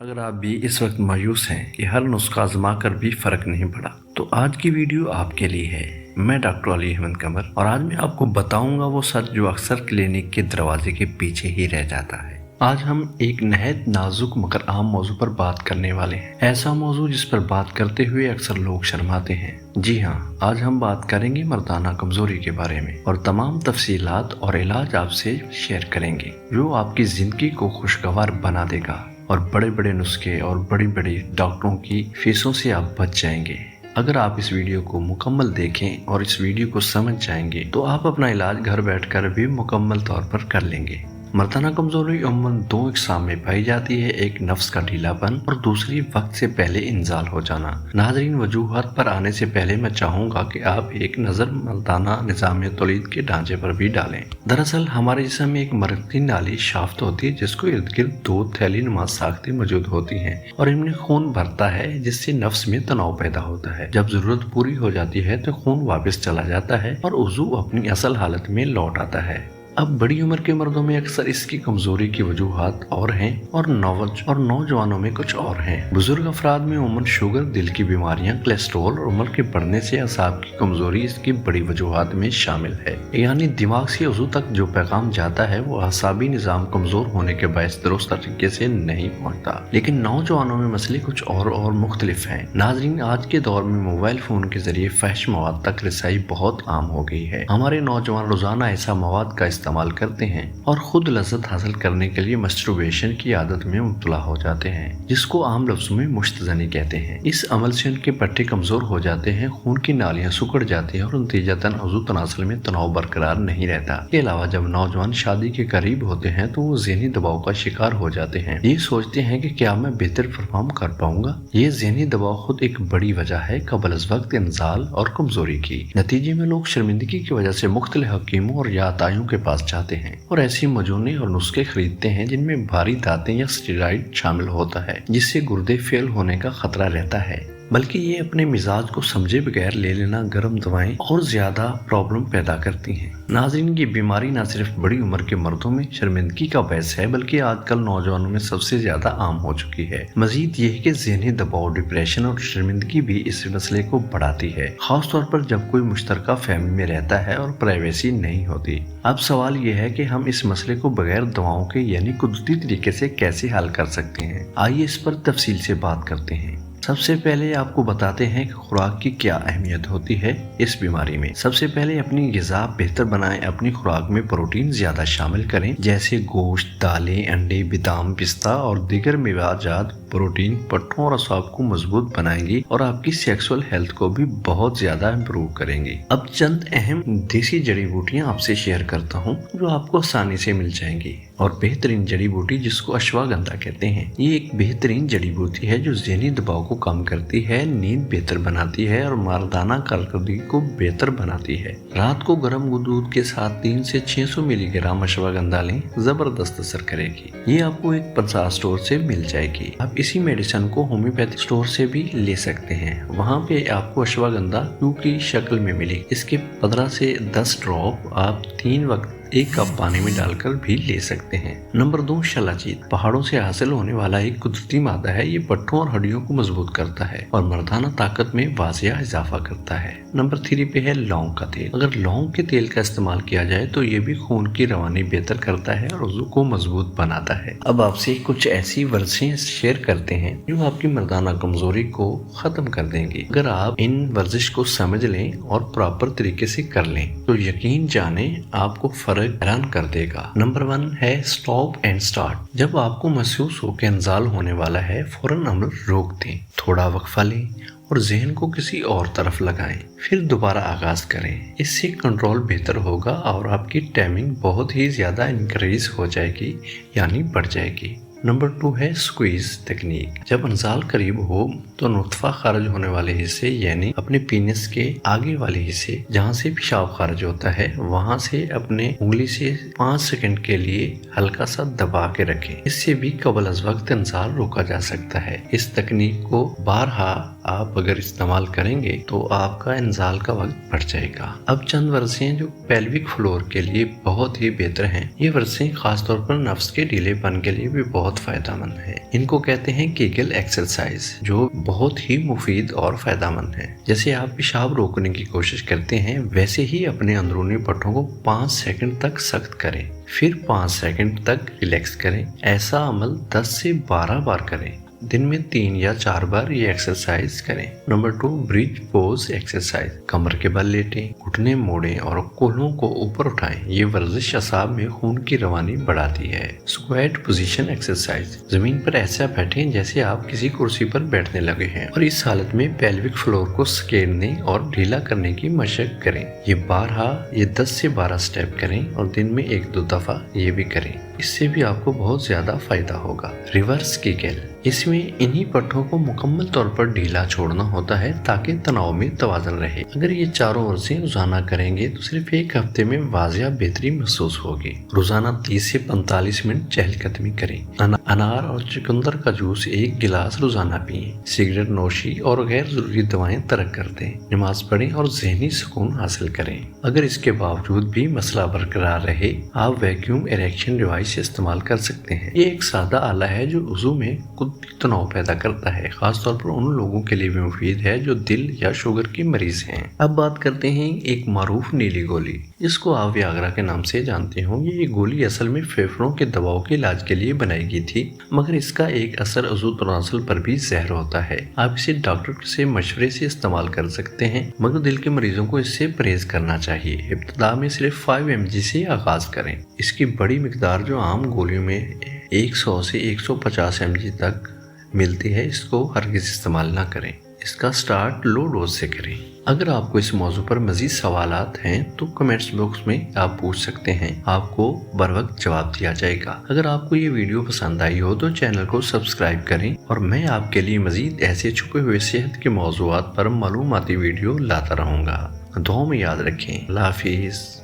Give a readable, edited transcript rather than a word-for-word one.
अगर आप भी इस वक्त मायूस हैं कि हर नुस्खा आजमा कर भी फर्क नहीं पड़ा, तो आज की वीडियो आपके लिए है। मैं डॉक्टर अली अहमद कमर और आज मैं आपको बताऊंगा वो सच जो अक्सर क्लिनिक के दरवाजे के पीछे ही रह जाता है। आज हम एक नहायत नाजुक मगर आम मौजू पर बात करने वाले हैं। ऐसा मौजू जिस पर बात करते हुए अक्सर लोग शर्माते हैं। जी हाँ, आज हम बात करेंगे मर्दाना कमजोरी के बारे में और तमाम तफसीलात और इलाज आपसे शेयर करेंगे जो आपकी जिंदगी को खुशगवार बना देगा और बड़े बड़े नुस्खे और बड़ी बड़ी डॉक्टरों की फीसों से आप बच जाएंगे। अगर आप इस वीडियो को मुकम्मल देखें और इस वीडियो को समझ जाएंगे तो आप अपना इलाज घर बैठकर भी मुकम्मल तौर पर कर लेंगे। मर्दाना कमजोरी अमूमन दो अक़साम में पाई जाती है, एक नफ्स का ढीलापन और दूसरी वक्त से पहले इंजाल हो जाना। नाज़रीन, वजूहात पर आने से पहले मैं चाहूँगा कि आप एक नज़र मर्दाना निज़ाम तौलीद के ढांचे पर भी डालें। दरअसल हमारे जिस्म में एक मरकती नाली शाफ्त होती है जिसको इर्द गिर्द दो थैली नुमा साख्तें मौजूद होती हैं और इनमें खून भरता है जिससे नफ्स में तनाव पैदा होता है। जब जरूरत पूरी हो जाती है तो खून वापस चला जाता है और उज़ू अपनी असल हालत में लौट आता है। अब बड़ी उम्र के मर्दों में अक्सर इसकी कमजोरी की वजूहात और हैं और नौजवानों में कुछ और हैं। बुजुर्ग अफराद में उम्र शुगर, दिल की बीमारियां, कोलेस्ट्रॉल और उम्र के बढ़ने से असाब की कमजोरी इसकी बड़ी वजूहात में शामिल है। यानी दिमाग से उज़ू तक जो पैगाम जाता है वो असाबी निज़ाम कमजोर होने के बायस दुरुस्त तरीके से नहीं पहुँचता। लेकिन नौजवानों में मसले कुछ और मुख्तलिफ हैं। नाज़रीन, आज के दौर में मोबाइल फोन के जरिए फहश मवाद तक रसाई बहुत आम हो गई है। हमारे नौजवान रोजाना ऐसा मवाद का इस्तेमाल करते हैं और खुद लज्जत हासिल करने के लिए मस्टरबेशन की आदत में मुब्तला हो जाते हैं, जिसको आम लफ्जों में मुश्तज़नी कहते हैं। इस अमल से उनके पट्टे कमजोर हो जाते हैं, खून की नालियां सुकड़ जाती हैं और नतीजतन उज़ू तनासल में तनाव बरकरार नहीं रहता। इसके अलावा जब नौजवान शादी के करीब होते हैं तो वो ज़हनी दबाव का शिकार हो जाते हैं। ये सोचते हैं कि क्या मैं बेहतर परफॉर्म कर पाऊंगा। ये ज़हनी दबाव खुद एक बड़ी वजह है कबल अज़ वक्त इंजाल और कमजोरी की। नतीजे में लोग शर्मिंदगी की वजह से मुख्तलिफ हकीमों और यातायों के पास जाते हैं और ऐसी मजूने और नुस्खे खरीदते हैं जिनमें भारी दांतें या स्टेरॉइड शामिल होता है, जिससे गुर्दे फेल होने का खतरा रहता है। बल्कि ये अपने मिजाज को समझे बगैर ले लेना गर्म दवाएं और ज्यादा प्रॉब्लम पैदा करती हैं। नाज़रीन, ये बीमारी न सिर्फ बड़ी उम्र के मर्दों में शर्मिंदगी का बायस है बल्कि आजकल नौजवानों में सबसे ज्यादा आम हो चुकी है। मजीद ये है कि ज़हनी दबाव, डिप्रेशन और शर्मिंदगी भी इस मसले को बढ़ाती है, खास तौर पर जब कोई मुश्तरका फैमिली में रहता है और प्राइवेसी नहीं होती। अब सवाल ये है कि हम इस मसले को बगैर दवाओं के यानी कुदरती तरीके से कैसे हल कर सकते हैं। आइए इस पर तफसील से बात करते हैं। सबसे पहले आपको बताते हैं कि खुराक की क्या अहमियत होती है इस बीमारी में। सबसे पहले अपनी ग़िज़ा बेहतर बनाएं। अपनी खुराक में प्रोटीन ज्यादा शामिल करें, जैसे गोश्त, दालें, अंडे, बादाम, पिस्ता और दीगर मेवाजात। प्रोटीन पट्टों और असाब को मजबूत बनाएंगी और आपकी सेक्सुअल हेल्थ को भी बहुत ज्यादा इम्प्रूव करेंगी। अब चंद अहम देसी जड़ी बूटियां आपसे शेयर करता हूं जो आपको आसानी से मिल जाएंगी। और बेहतरीन जड़ी बूटी जिसको अश्वगंधा कहते हैं, ये एक बेहतरीन जड़ी बूटी है जो ज़हनी दबाव को कम करती है, नींद बेहतर बनाती है और मर्दाना कारकर्दगी को बेहतर बनाती है। रात को गर्म दूध के साथ 300 से 600 मिलीग्राम अश्वगंधा लें, जबरदस्त असर करेगी। ये आपको एक 50 स्टोर से मिल जाएगी। आप इसी मेडिसिन को होम्योपैथिक स्टोर से भी ले सकते हैं, वहाँ पे आपको अश्वगंधा ट्यूब की शक्ल में मिलेगी। इसके 15 से 10 ड्रॉप आप 3 वक्त 1 कप पानी में डालकर भी ले सकते हैं। नंबर 2, शलाजीत पहाड़ों से हासिल होने वाला एक कुदरती मादा है। ये पट्टों और हड्डियों को मजबूत करता है और मर्दाना ताकत में वाजिया इजाफा करता है। नंबर 3 पे है लौंग का तेल। अगर लौंग के तेल का इस्तेमाल किया जाए तो ये भी खून की रवानी बेहतर करता है और उज़ू को मजबूत बनाता है। अब आपसे कुछ ऐसी वर्जिशें शेयर करते हैं जो आपकी मर्दाना कमजोरी को खत्म कर देंगी। अगर आप इन वर्जिश को समझ लें और प्रॉपर तरीके से कर लें तो यकीन जाने आपको फर्क हैरान कर देगा। नंबर 1 है स्टॉप एंड स्टार्ट। जब आपको महसूस हो कि इंजाल होने वाला है, फौरन अमल रोक दें, थोड़ा वक्फा लें और जहन को किसी और तरफ लगाएं, फिर दोबारा आगाज करें। इससे कंट्रोल बेहतर होगा और आपकी टाइमिंग बहुत ही ज्यादा इंक्रीज हो जाएगी यानी बढ़ जाएगी। नंबर 2 है स्क्वीज तकनीक। जब इंजाल करीब हो तो नुत्फा खारिज होने वाले हिस्से यानी अपने पीनस के आगे वाले हिस्से जहाँ से पेशाब खारिज होता है, वहाँ से अपने उंगली से 5 सेकंड के लिए हल्का सा दबा के रखें। इससे भी कबल अज़ वक्त इंजाल रोका जा सकता है। इस तकनीक को बारहा आप अगर इस्तेमाल करेंगे तो आपका इंजाल का वक्त बढ़ जाएगा। अब चंद वर्सें जो पेल्विक फ्लोर के लिए बहुत ही बेहतर हैं। ये वर्सें खासतौर पर नफ्स के ढीलेपन के लिए भी बहुत बहुत फायदेमंद है। इनको कहते हैं केगल एक्सरसाइज, जो बहुत ही मुफीद और फायदेमंद है। जैसे आप पेशाब रोकने की कोशिश करते हैं, वैसे ही अपने अंदरूनी पट्टों को 5 सेकंड तक सख्त करें, फिर 5 सेकंड तक रिलैक्स करें। ऐसा अमल 10 से 12 बार करें। दिन में 3 या 4 बार ये एक्सरसाइज करें। Number 2, bridge pose exercise. कमर के बल लेटें, घुटने मोड़ें और कोहलों को ऊपर उठाएं। ये वर्जिश असाब में खून की रवानी बढ़ाती है। Squat position exercise. जमीन पर ऐसा बैठें जैसे आप किसी कुर्सी पर बैठने लगे हैं और इस हालत में पेल्विक फ्लोर को सकेड़ने और ढीला करने की मशक करें। ये 10 से 12 स्टेप करें और दिन में 1-2 दफा ये भी करें। इससे भी आपको बहुत ज्यादा फायदा होगा। Reverse kegel. इसमें इन्हीं पट्टों को मुकम्मल तौर पर ढीला छोड़ना होता है ताकि तनाव में तवाज़ुन रहे। अगर ये चारों वर्जिशें रोजाना करेंगे तो सिर्फ 1 हफ्ते में वाजिया बेहतरी महसूस होगी। रोजाना 30 से 45 मिनट चहलकदमी करें। अनार और चुकंदर का जूस 1 गिलास रोजाना पिएं। सिगरेट नोशी और गैर जरूरी दवाएं तर्क कर दें। नमाज पढ़ें और ज़हनी सुकून हासिल करें। अगर इसके बावजूद भी मसला बरकरार रहे, आप वैक्यूम इरेक्शन डिवाइस इस्तेमाल कर सकते हैं। ये एक सादा आला है जो वुज़ू में तनाव पैदा करता है। खास तौर पर उन लोगों के लिए भी मुफीद है जो दिल या शुगर के मरीज हैं। अब बात करते हैं एक मारूफ नीली गोली, जिसको आप वियाग्रा के नाम से जानते होंगे। ये गोली असल में फेफड़ों के दबाव के इलाज के लिए बनाई गई थी, मगर इसका एक असर अज़ू तनासुल पर भी जहर होता है। आप इसे डॉक्टर से मशवरे से इस्तेमाल कर सकते हैं, मगर दिल के मरीजों को इससे परहेज करना चाहिए। इब्तिदा में सिर्फ 5 mg से आगाज करें। इसकी बड़ी मिकदार जो आम गोलियों में 100 से 150 mg तक मिलती है, इसको हरगिज़ इस्तेमाल ना करें। इसका स्टार्ट लो डोज से करें। अगर आपको इस मौजू पर मजीद सवालात हैं तो कमेंट्स बॉक्स में आप पूछ सकते हैं, आपको बर वक्त जवाब दिया जाएगा। अगर आपको ये वीडियो पसंद आई हो तो चैनल को सब्सक्राइब करें और मैं आपके लिए मजीद ऐसे छुपे हुए सेहत के मौजूआत पर मालूमाती वीडियो लाता रहूँगा। दुआ में याद रखें। अल्लाह हाफिज़।